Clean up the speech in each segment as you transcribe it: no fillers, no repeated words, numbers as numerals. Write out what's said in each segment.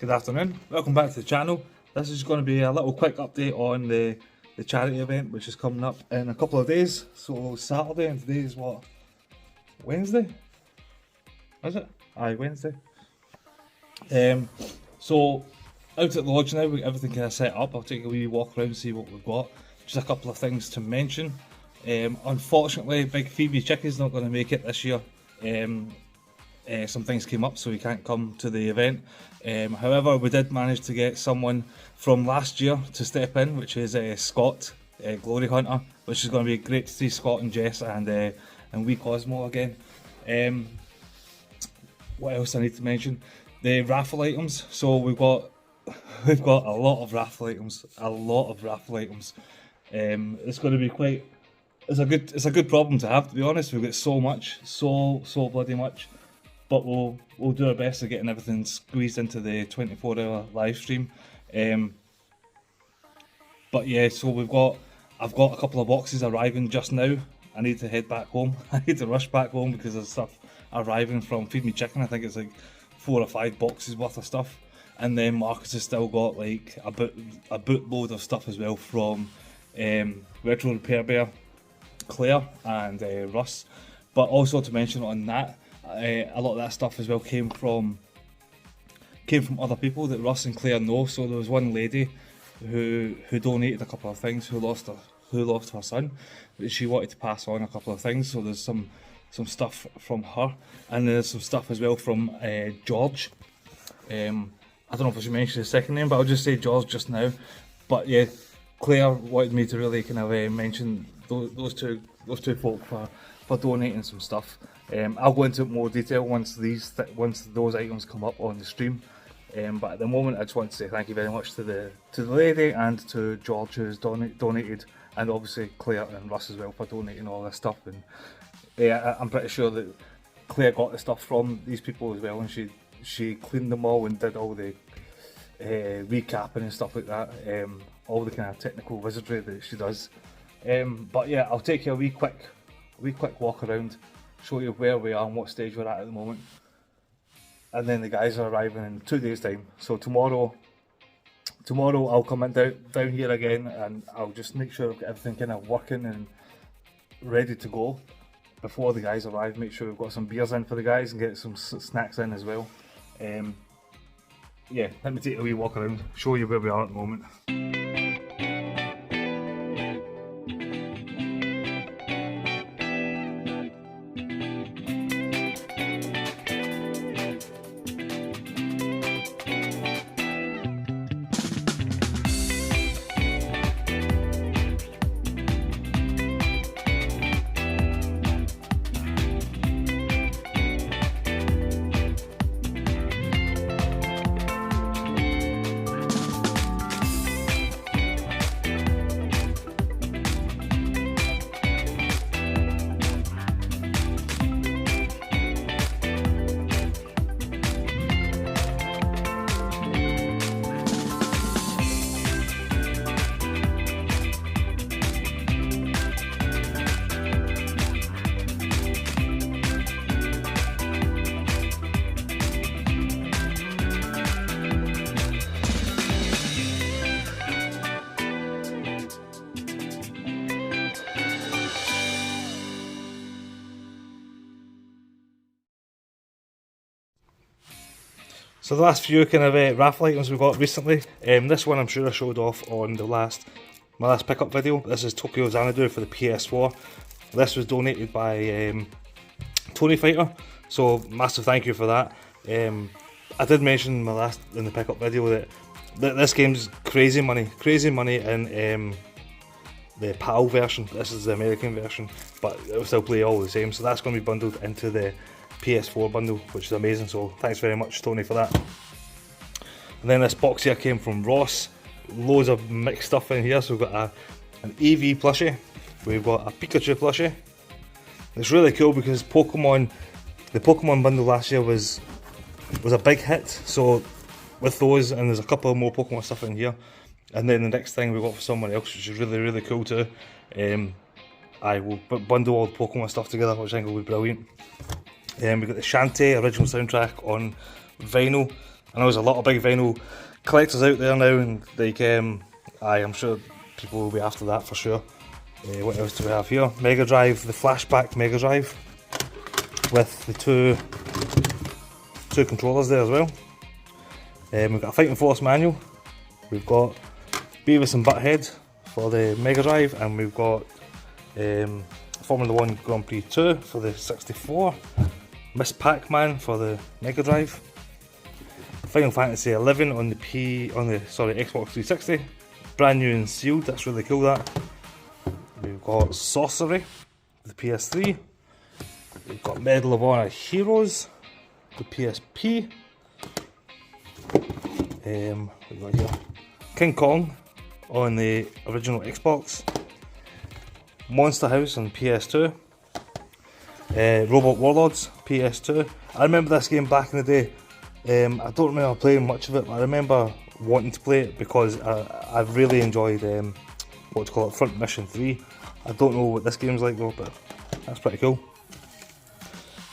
Good afternoon, welcome back to the channel. This is going to be a little quick update on the charity event which is coming up in a couple of days. So Saturday, and today is what? Wednesday? Is it? Aye, Wednesday. So out at the lodge now, we got everything kind of set up. I'll take a wee walk around and see what we've got. Just a couple of things to mention. Unfortunately, Big Phoebe Chickie's not going to make it this year. Some things came up, so he can't come to the event. However, we did manage to get someone from last year to step in, which is Scott, Glory Hunter, which is going to be great to see Scott and Jess and wee Cosmo again. What else I need to mention? The raffle items. So we've got a lot of raffle items. It's going to be quite. It's a good problem to have, to be honest. We've got so much, so bloody much. But we'll do our best at getting everything squeezed into the 24-hour live stream. But yeah, so I've got a couple of boxes arriving just now. I need to head back home. I need to rush back home because there's stuff arriving from Feed Me Chicken. I think it's like 4 or 5 boxes worth of stuff. And then Marcus has still got like a bootload of stuff as well from Retro Repair Bear, Claire and Russ. But also to mention on that, a lot of that stuff as well came from other people that Russ and Claire know. So there was one lady who donated a couple of things, who lost her son, but she wanted to pass on a couple of things. So there's some stuff from her, and there's some stuff as well from George. I don't know if I should mention his second name, but I'll just say George just now. But yeah, Claire wanted me to really kind of mention those two folk for donating some stuff. I'll go into more detail once those items come up on the stream. But at the moment, I just want to say thank you very much to the lady and to George who's donated, and obviously Claire and Russ as well for donating all this stuff. And yeah, I'm pretty sure that Claire got the stuff from these people as well, and she cleaned them all and did all the recapping and stuff like that. All the kind of technical wizardry that she does. But yeah, I'll take you a wee quick walk around, show you where we are and what stage we're at the moment, and then the guys are arriving in 2 days time. So tomorrow I'll come in down here again, and I'll just make sure I've got everything kind of working and ready to go before the guys arrive. Make sure we've got some beers in for the guys and get some snacks in as well. Yeah, let me take a wee walk around, show you where we are at the moment. So the last few kind of raffle items we've got recently. This one I'm sure I showed off on my last pickup video. This is Tokyo Xanadu for the PS4. This was donated by Tony Fighter, so massive thank you for that. I did mention in the pickup video that this game's crazy money in the PAL version. This is the American version, but it will still play all the same. So that's going to be bundled into the PS4 bundle, which is amazing, so thanks very much Tony for that. And then this box here came from Ross. Loads of mixed stuff in here. So we've got an Eevee plushie, we've got a Pikachu plushie. It's really cool because the Pokemon bundle last year was a big hit, so with those, and there's a couple more Pokemon stuff in here. And then the next thing we got for someone else, which is really cool too. I will bundle all the Pokemon stuff together, which I think will be brilliant. We've got the Shantae original soundtrack on vinyl. I know there's a lot of big vinyl collectors out there now, and like, I'm sure people will be after that for sure. What else do we have here? Mega Drive, the flashback Mega Drive, with the two controllers there as well. We've got a Fighting Force manual. We've got Beavis and Butthead for the Mega Drive, and we've got Formula 1 Grand Prix 2 for the 64. Miss Pac-Man for the Mega Drive. Final Fantasy 11 on the Xbox 360. Brand new and sealed. That's really cool. That. We've got Sorcery, the PS3. We've got Medal of Honor Heroes, the PSP. We've got here King Kong on the original Xbox. Monster House on PS2. Robot Warlords, PS2. I remember this game back in the day. I don't remember playing much of it, but I remember wanting to play it because I really enjoyed Front Mission 3. I don't know what this game's like though, but that's pretty cool.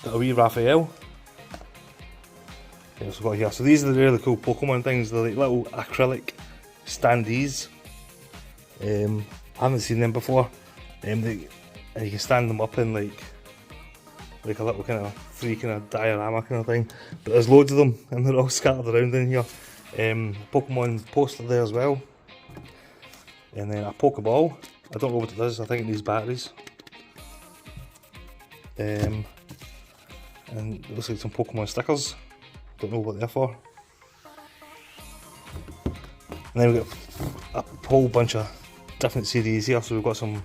Got a wee Raphael. Yeah, so got here. So these are the really cool Pokemon things. They're like little acrylic standees. I haven't seen them before. And you can stand them up in like a little kind of free kind of diorama kind of thing. But there's loads of them, and they're all scattered around in here. Pokemon poster there as well. And then a Pokeball. I don't know what it does. I think it needs batteries. And it looks like some Pokemon stickers. Don't know what they're for. And then we've got a whole bunch of different CDs here. So we've got some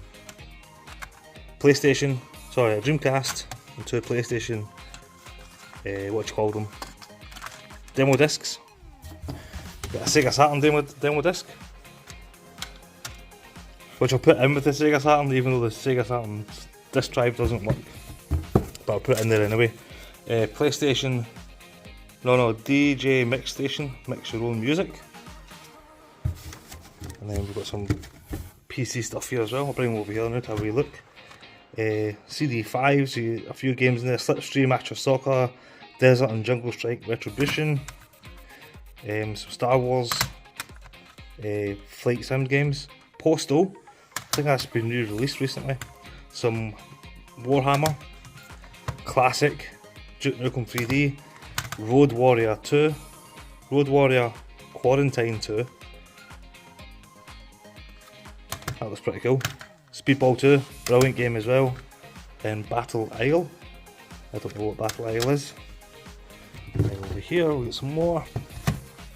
a Dreamcast, and two PlayStation, demo discs. Got a Sega Saturn demo disc, which I'll put in with the Sega Saturn, even though the Sega Saturn disc drive doesn't work. But I'll put it in there anyway. DJ Mix Station, mix your own music. And then we've got some PC stuff here as well. I'll bring them over here now to have a wee look. CD5, a few games in there. Slipstream, Active Soccer, Desert and Jungle Strike Retribution, some Star Wars, Flight Sim games. Postal, I think that's been re-released recently. Some Warhammer, Classic, Duke Nukem 3D, Road Warrior 2, Road Warrior Quarantine 2. That was pretty cool. Speedball 2, brilliant game as well. Then Battle Isle. I don't know what Battle Isle is. And then over here we got some more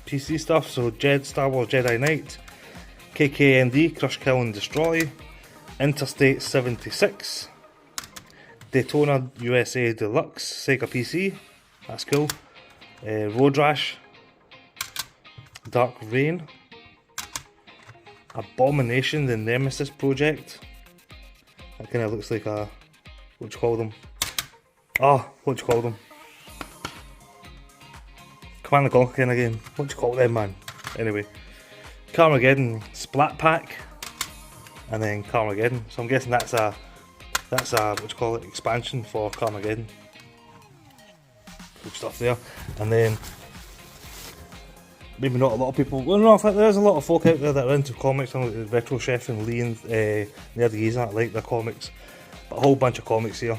PC stuff. So Star Wars Jedi Knight, KKND, Crush, Kill and Destroy, Interstate 76, Daytona USA Deluxe, Sega PC. That's cool. Road Rash, Dark Rain, Abomination, the Nemesis Project. That kind of looks like a, what do you call them? Command & Conquer kind of game. What do you call them, man? Anyway, Carmageddon Splat Pack, and then Carmageddon. So I'm guessing that's a expansion for Carmageddon. Good stuff there. And then maybe not a lot of people. Well, no, I think there's a lot of folk out there that are into comics. I know like Retro Chef and Lee and Nerdy Geezer that like their comics. But a whole bunch of comics here.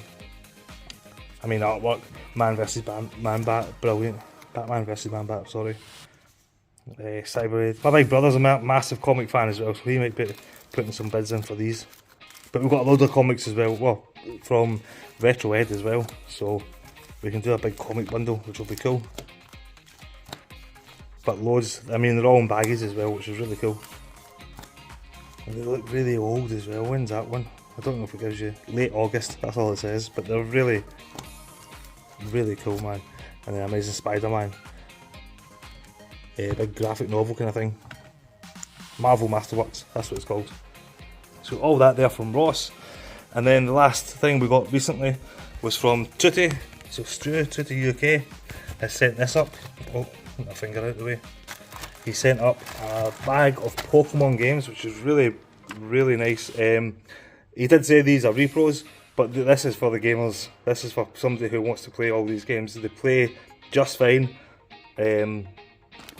I mean, artwork. Man vs. Man-Bat, brilliant. Batman vs. Man-Bat, sorry. Cyber. My big brother's a massive comic fan as well, so he might be putting some bids in for these. But we've got a load of comics as well, from Retro Ed as well. So we can do a big comic bundle, which will be cool. But loads, I mean, they're all in baggies as well, which is really cool. And they look really old as well. When's that one? I don't know if it gives you late August, that's all it says, but they're really, really cool, man. And then Amazing Spider-Man, a big graphic novel kind of thing. Marvel Masterworks, that's what it's called. So all that there from Ross. And then the last thing we got recently was from Tootie. So Stu, Tootie UK, has sent this up. Oh, put my finger out the way. He sent up a bag of Pokemon games, which is really, really nice. He did say these are repros, but this is for the gamers. This is for somebody who wants to play all these games. They play just fine.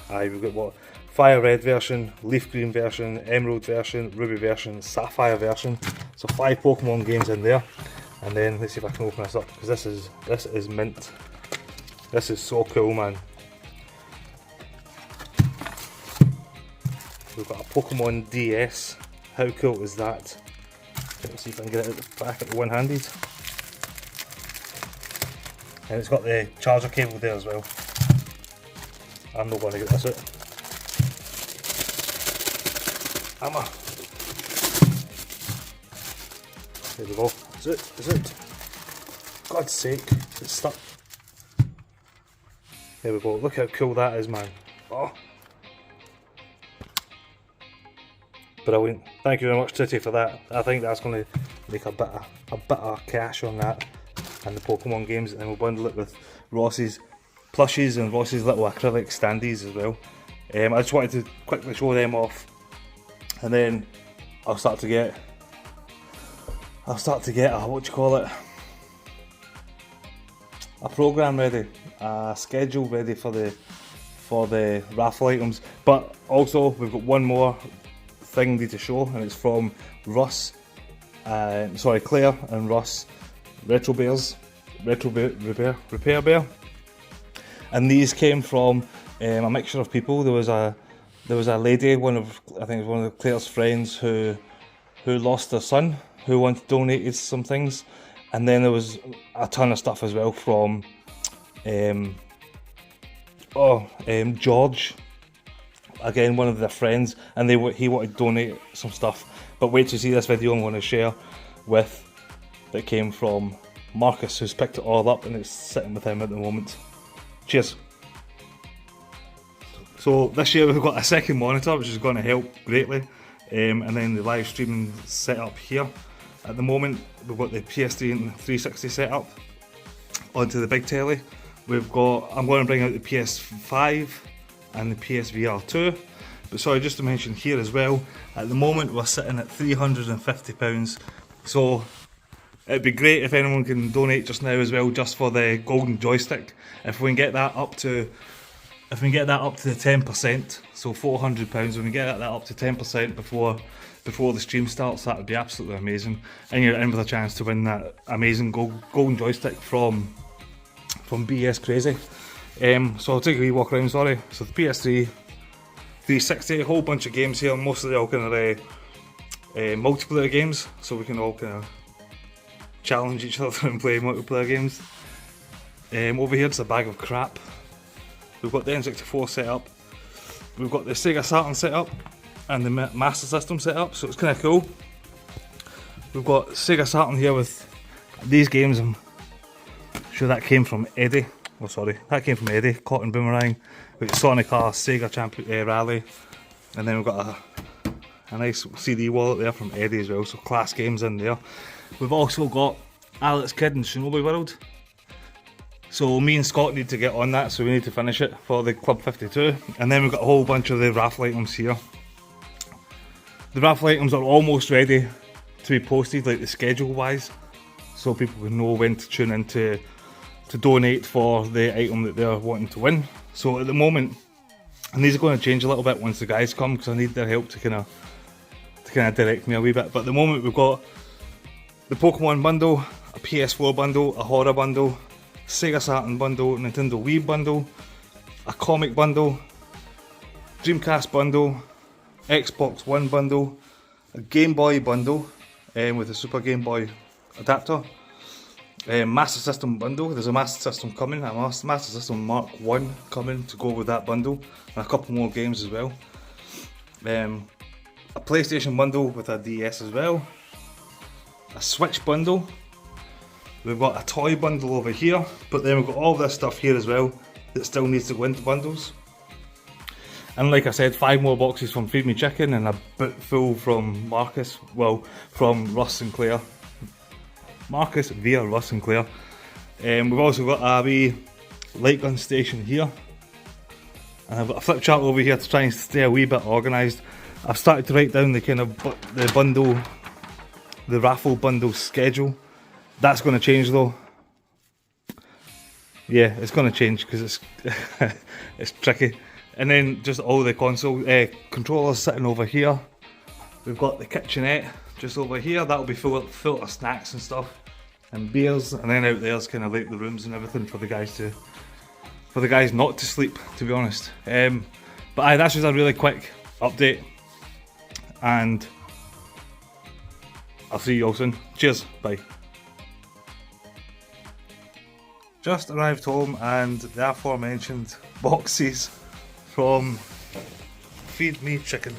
We've got what? Fire red version, leaf green version, emerald version, ruby version, sapphire version. So 5 Pokemon games in there. And then let's see if I can open this up, because this is mint. This is so cool, man. We've got a Pokemon DS. How cool is that? Let's see if I can get it back at the one-handed. And it's got the charger cable there as well. I'm not going to get this out. Hammer. There we go. Is it? Is it? God's sake, it's stuck. There we go. Look how cool that is, man. Oh. Brilliant. Thank you very much, Titty, for that. I think that's going to make a bit of cash on that and the Pokemon games, and then we'll bundle it with Ross's plushies and Ross's little acrylic standees as well. I just wanted to quickly show them off, and then I'll start to get a, what do you call it, a program ready, a schedule ready for the raffle items. But also we've got one more thing to show, and it's from Russ, Claire and Russ Retro Repair Bear, and these came from a mixture of people. There was a lady, I think it was one of Claire's friends, who lost their son, who wanted to donate some things, and then there was a ton of stuff as well from George, again one of their friends, and he wanted to donate some stuff. But wait to see this video I'm going to share with, that came from Marcus, who's picked it all up and it's sitting with him at the moment. Cheers. So this year we've got a second monitor, which is going to help greatly, and then the live streaming setup here. At the moment we've got the PS3 and 360 set up onto the big telly. I'm going to bring out the PS5 and the PSVR 2. But sorry, just to mention here as well, at the moment we're sitting at £350. So it'd be great if anyone can donate just now as well, just for the golden joystick. If we can get that up to the 10%, so £400, we can get that up to 10% before the stream starts, that would be absolutely amazing. And you're in with a chance to win that amazing golden joystick from BS Crazy. So I'll take a wee walk around, sorry. So the PS3, 360, a whole bunch of games here, mostly all kind of multiplayer games, so we can all kind of challenge each other and play multiplayer games. Over here it's a bag of crap. We've got the N64 set up, we've got the Sega Saturn set up, and the Master System set up, so it's kind of cool. We've got Sega Saturn here with these games. I'm sure that came from Eddie. Oh sorry, that came from Eddie. Cotton Boomerang, with Sonic R, Sega Rally, and then we've got a nice CD wallet there from Eddie as well, so class games in there. We've also got Alex Kidd and Shinobi World. So me and Scott need to get on that, so we need to finish it for the Club 52. And then we've got a whole bunch of the raffle items here. The raffle items are almost ready to be posted, like the schedule wise, so people can know when to tune in to donate for the item that they're wanting to win. So at the moment, and these are going to change a little bit once the guys come, because I need their help to kind of direct me a wee bit. But at the moment we've got the Pokemon bundle, a PS4 bundle, a horror bundle, Sega Saturn bundle, Nintendo Wii bundle, a comic bundle, Dreamcast bundle, Xbox One bundle, a Game Boy bundle with a Super Game Boy adapter, Master System bundle. There's a Master System coming, a Master System Mark 1 coming to go with that bundle, and a couple more games as well. A PlayStation bundle with a DS as well, a Switch bundle. We've got a toy bundle over here, but then we've got all this stuff here as well that still needs to go into bundles. And like I said, 5 more boxes from Feed Me Chicken and a boot full from Marcus, well, from Russ and Claire. Marcus via Russ and Claire. We've also got a wee light gun station here. And I've got a flip chart over here to try and stay a wee bit organised. I've started to write down the kind of the raffle bundle schedule. That's going to change though. Yeah, it's going to change because it's it's tricky. And then just all the console controllers sitting over here. We've got the kitchenette just over here. That'll be full of snacks and stuff and beers. And then out there's kind of like the rooms and everything for the guys not to sleep, to be honest. But aye, that's just a really quick update, and I'll see you all soon. Cheers, bye. Just arrived home and the aforementioned boxes from Feed Me Chicken